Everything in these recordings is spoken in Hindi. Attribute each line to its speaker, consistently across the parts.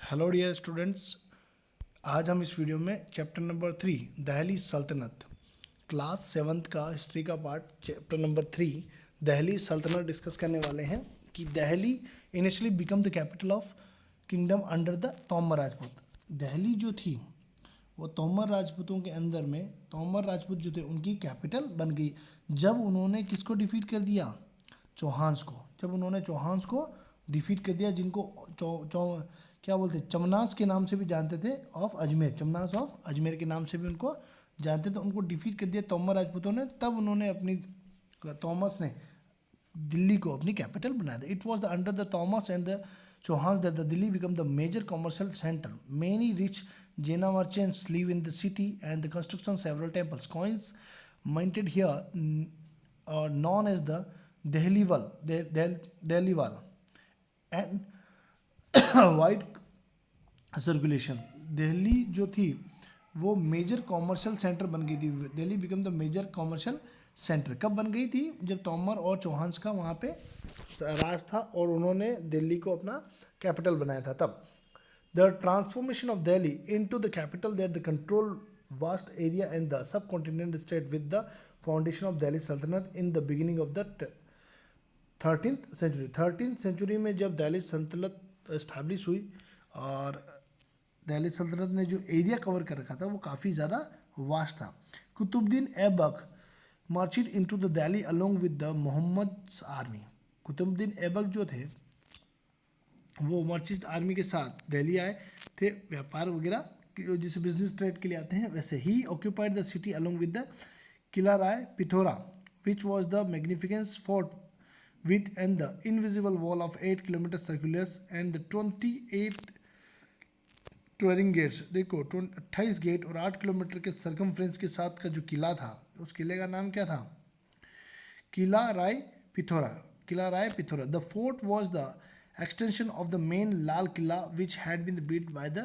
Speaker 1: Hello dear students. आज हम इस वीडियो में चैप्टर नंबर 3 दहली सल्तनत क्लास 7th का हिस्ट्री का पार्ट चैप्टर नंबर 3 दहली सल्तनत डिस्कस करने वाले हैं कि Delhi initially become the capital of kingdom under the Tomar Rajput. Delhi जो थी वो तोमर राजपूतों के अंदर में तोमर राजपूत जो थे उनकी कैपिटल बन गई जब उन्होंने किसको डिफीट कर दिया, चौहान्स को। जब उन्होंने चौहान्स को डिफीट कर दिया, जिनको क्या बोलते हैं, चमनास के नाम से भी जानते थे, ऑफ अजमेर, चमनास ऑफ अजमेर के नाम से भी उनको जानते थे, उनको डिफीट कर दिया तोमर राजपूतों ने। तब उन्होंने अपनी तोमस ने दिल्ली को अपनी कैपिटल बनाया था। It was the under the Tomars and the Chauhans that the Delhi become the major commercial centre. Many rich Jaina merchants live in the city and the construction several temples. Coins minted here are known as the Dehliwal, Dehliwal, and wide circulation. Delhi जो थी वो मेजर कॉमर्शियल सेंटर बन गई थी। Delhi become the major commercial centre कब बन गई थी? जब तोमर और चौहान्स का वहाँ पे राज था और उन्होंने दिल्ली को अपना कैपिटल बनाया था। तब the transformation of Delhi into the capital that the control vast area and the subcontinent state with the foundation of Delhi Sultanate in the beginning of the 13th century। 13th century में जब दिल्ली सल्तनत इस्टेब्लिश हुई और दिल्ली सल्तनत ने जो एरिया कवर कर रखा था वो काफ़ी ज़्यादा वास्ट था। Qutbuddin Aibak marched into the Delhi along with the Muhammad's army. Qutbuddin Aibak जो थे वो मर्चेंट आर्मी के साथ दिल्ली आए थे, व्यापार वगैरह जैसे बिजनेस ट्रेड के लिए आते हैं वैसे ही। Occupied the city along with the Qila Rai Pithora which was the magnificence fort with and the invisible wall of 8 kilometre circular and the 28 towering gates. देखो 28 गेट और 8 किलोमीटर के सर्कमफ्रेंस के साथ का जो किला था, उस किले का नाम क्या था? Qila Rai Pithora. Qila Rai Pithora. The fort was the extension of the main Lal Killa which had been built by the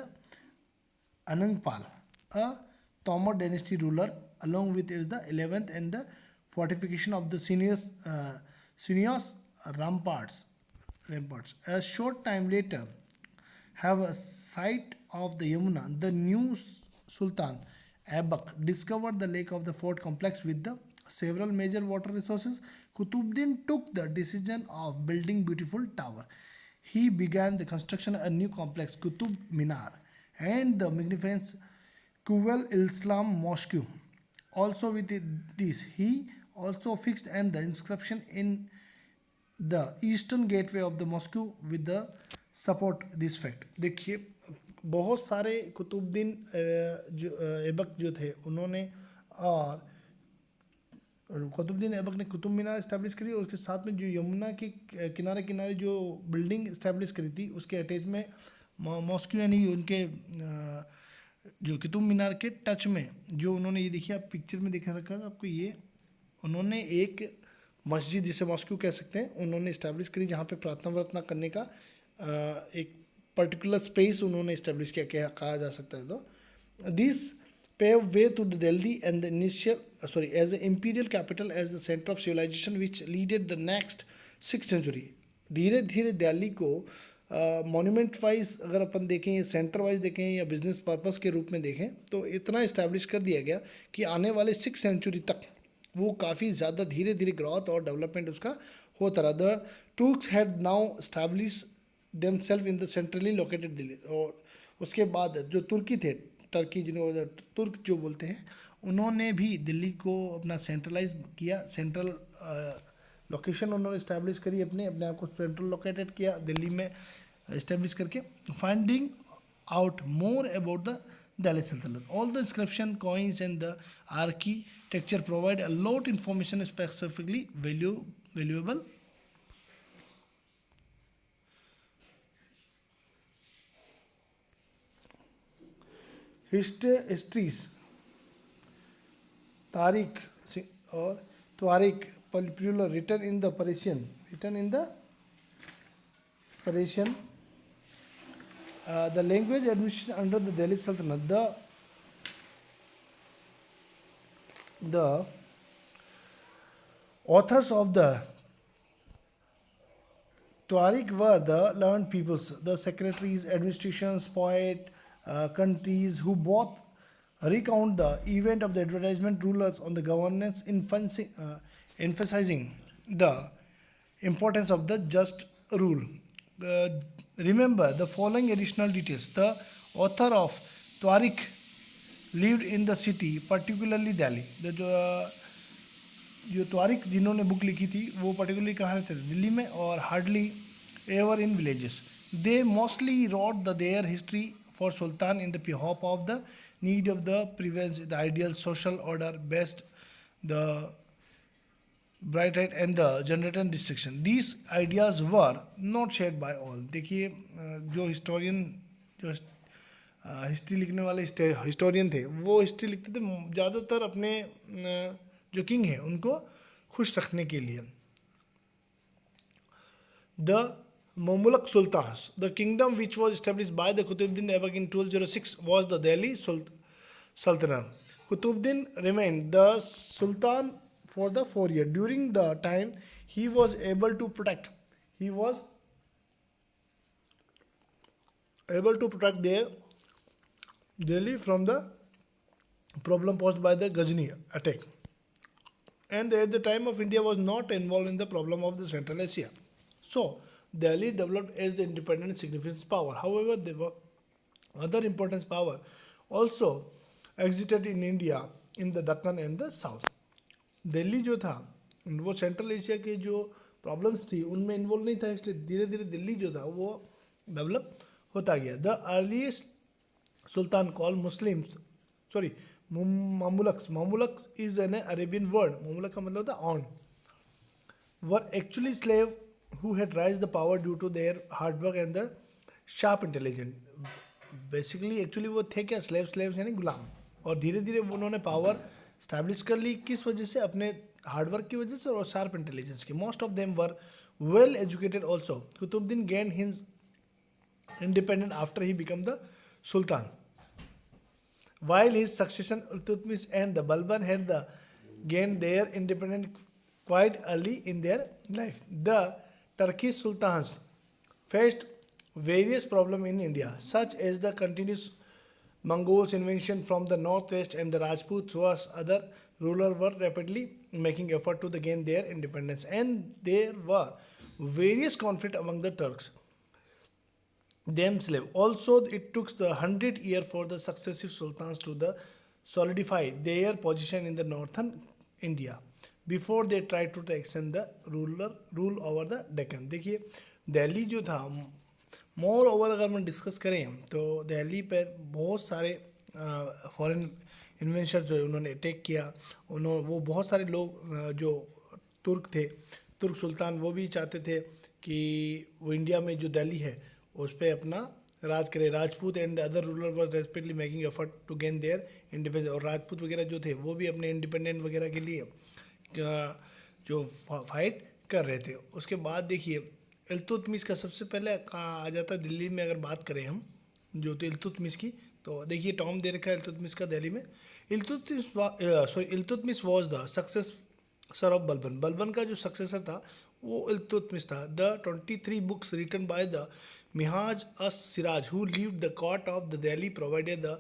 Speaker 1: Anangpal, a Tomar dynasty ruler, along with it the 11th and the fortification of the Sinios ramparts. A short time later, have a site of the Yamuna, the new Sultan Aibak discovered the lake of the fort complex with the several major water resources. Kutubuddin took the decision of building beautiful tower. He began the construction of a new complex, Qutub Minar, and the magnificent Kuwal Islam Mosque. Also with this, he also fixed and the inscription in the eastern gateway of the mosque with the support this fact। देखिए बहुत सारे कुतुबुद्दीन जो ऐबक जो थे उन्होंने और कुतुबुद्दीन ऐबक ने कुतुब मीनार इस्टेब्लिश करी और उसके साथ में जो यमुना के किनारे किनारे जो बिल्डिंग इस्टेब्लिश करी थी उसके अटैच में मॉस्क्यू, यानी उनके जो कुतुब मीनार के टच में जो उन्होंने, ये देखिए आप पिक्चर में दिखा रखा है आपको, ये उन्होंने एक मस्जिद जिसे मॉस्क्यू कह सकते हैं उन्होंने इस्टेब्लिश करी, जहाँ पे प्रार्थना वार्थना करने का एक पर्टिकुलर स्पेस उन्होंने इस्टेब्लिश किया कहा जा सकता है। तो this paved way to the Delhi and the as the imperial capital, as the center of civilization which leaded the next 6th century। धीरे धीरे दिल्ली को मोन्यूमेंट वाइज अगर अपन देखें या सेंटर वाइज देखें या बिजनेस पर्पस के रूप में देखें तो इतना इस्टेब्लिश कर दिया गया कि आने वाले 6th सेंचुरी तक वो काफ़ी ज़्यादा धीरे धीरे ग्रोथ और डेवलपमेंट उसका होता रहा। The Turks had now establish themself in the centrally located Delhi. और उसके बाद जो तुर्की थे, टर्की जिन्होंने तुर्क जो बोलते हैं, उन्होंने भी दिल्ली को अपना सेंट्रलाइज किया, सेंट्रल लोकेशन उन्होंने इस्टेब्लिश करी, अपने आप को सेंट्रल लोकेटेड किया दिल्ली में इस्टेब्लिश करके। Finding out more about the Delhi Sultanat, all the inscription, coins and the architecture provide a lot information specifically valuable. Histories tarikh और tawarikh popular return in the Persian the language administration under the Delhi Sultanat. The authors of the Tuareg were the learned peoples, the secretaries, administrations, poet, countries who both recount the event of the advertisement rulers on the governance, emphasizing the importance of the just rule. Uh, Remember the following additional details. The author of Tuareg lived in the city, particularly Delhi. जो तारिक जिन्होंने बुक लिखी थी वो पर्टिकुलरली कहाँ रहते थे, दिल्ली में, और hardly ever in villages. They mostly wrote the their history for sultan in the hope of the need of the province the ideal social order best the bright right and the generator destruction. These ideas were not shared by all. देखिए जो हिस्टोरियन जो हिस्ट्री लिखने वाले हिस्टोरियन थे वो हिस्ट्री लिखते थे ज़्यादातर अपने जो किंग है उनको खुश रखने के लिए. The Mamluk Sultans, the kingdom which was established by the Qutbuddin Aibak in 1206 was the Delhi Sultanate. Qutbuddin remained the Sultan for the 4 years. During the time he was able to protect their Delhi from the problem posed by the Ghazni attack. And at the time of India was not involved in the problem of the Central Asia. So, Delhi developed as the independent significant power. However, there were other important power also existed in India in the Deccan and the South. Delhi जो था वो सेंट्रल एशिया के जो प्रॉब्लम्स थी उनमें इन्वॉल्व नहीं था, इसलिए धीरे धीरे दिल्ली जो था वो डेवलप होता गया. The earliest Sultan call Muslims Mamluks is an Arabian word. Mamluk का मतलब था on. Were actually slave who had raised the power due to their hard work and the sharp intelligence. Basically actually वो थे क्या, slaves यानी गुलाम, और धीरे धीरे उन्होंने पावर स्टैब्लिश कर ली. किस वजह से? अपने हार्डवर्क की वजह से और शार्प इंटेलिजेंस की. Most of them were well educated also. कुतुबुद्दीन gained his independence after he became the Sultan. While his succession Iltutmish and the Balban had gained their independence quite early in their life. The Turkish sultans faced various problems in India, such as the continuous Mongols invasion from the northwest, and the Rajputs was other rulers were rapidly making effort to gain their independence, and there were various conflicts among the Turks themselves. Also, it took the 100 years for the successive sultans to solidify their position in the northern India before they tried to extend the rule over the Deccan. देखिए दिल्ली जो था, मोर ओवर अगर हम डिस्कस करें तो दिल्ली पे बहुत सारे फॉरेन इन्वेंशर जो उन्होंने अटैक किया. वो बहुत सारे लोग जो तुर्क सुल्तान वो भी चाहते थे कि वो इंडिया में जो दिल्ली है उस पर अपना राज करे. Rajput and other ruler were respectively making effort to gain their independence. और राजपूत वगैरह जो थे वो भी अपने इंडिपेंडेंट वगैरह के लिए जो फाइट कर रहे थे. उसके बाद देखिए इल्तुतमिश का सबसे पहले आ जाता है दिल्ली में. अगर बात करें हम जो तो इल्तुतमिश की, तो देखिए टॉम दे रखा है इल्तुतमिश का दिल्ली में. Iltutmish was the successor of Balban. Balban का जो सक्सेसर था वो इल्तुतमिश था. The 23 books written by the Minhaj as-Siraj, who lived the court of the Delhi, provided the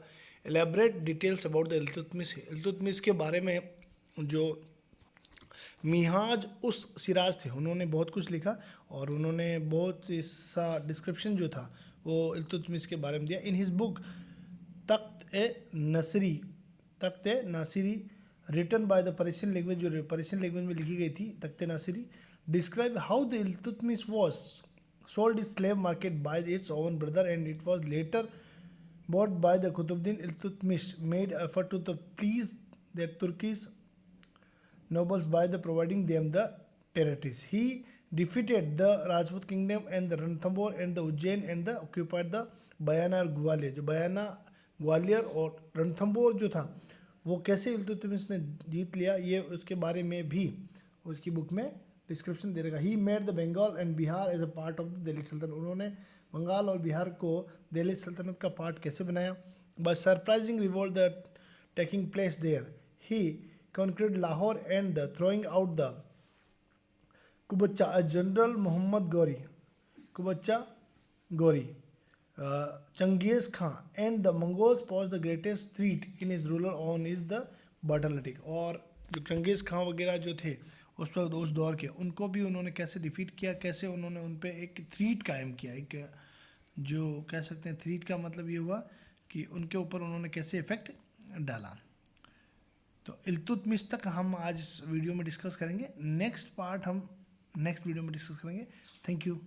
Speaker 1: elaborate details about the Iltutmish. Iltutmish के बारे में जो मिहाज उस सिराज थे उन्होंने बहुत कुछ लिखा और उन्होंने बहुत सा डिस्क्रिप्शन जो था वो इल्तुतमिश के बारे में दिया. In his book Takht e Nasiri written by the Persian language, जो पर्शियन लैंग्वेज में लिखी गई थी, Takht e Nasiri, describe how the Iltutmish was sold his slave market by its own brother, and it was later bought by the Qutbuddin. Iltutmish made effort to please the Turkish nobles by providing them the territories. He defeated the Rajput kingdom and the Ranthambore and the Ujjain and occupied the Bayana और ग्वालियर. जो बयाना ग्वालियर और रणथंबोर जो था वो कैसे इल्तुतमिश ने जीत लिया, ये उसके बारे में भी उसकी बुक में डिस्क्रिप्शन दे रखा. He made the Bengal and Bihar as a part of the Delhi sultanate. उन्होंने बंगाल और बिहार को दिल्ली सल्तनत का पार्ट कैसे बनाया. By surprising revolt the taking place there, he conquered Lahore and the throwing out the Kubacha. A general Muhammad Ghori Qubacha Ghori, Changez Khan and the Mongols posed the greatest threat in his ruler on his the बटरलटिक। और जो चंगेज़ खां वगैरह जो थे उस वक्त उस दौर के, उनको भी उन्होंने कैसे डिफीट किया, कैसे उन्होंने उन पर एक थ्रीट कायम किया, एक जो कह सकते हैं थ्रीट का मतलब ये हुआ कि उनके ऊपर उन्होंने कैसे इफेक्ट डाला। तो इल्तुतमिश तक हम आज इस वीडियो में डिस्कस करेंगे, नेक्स्ट पार्ट हम नेक्स्ट वीडियो में डिस्कस करेंगे। Thank you.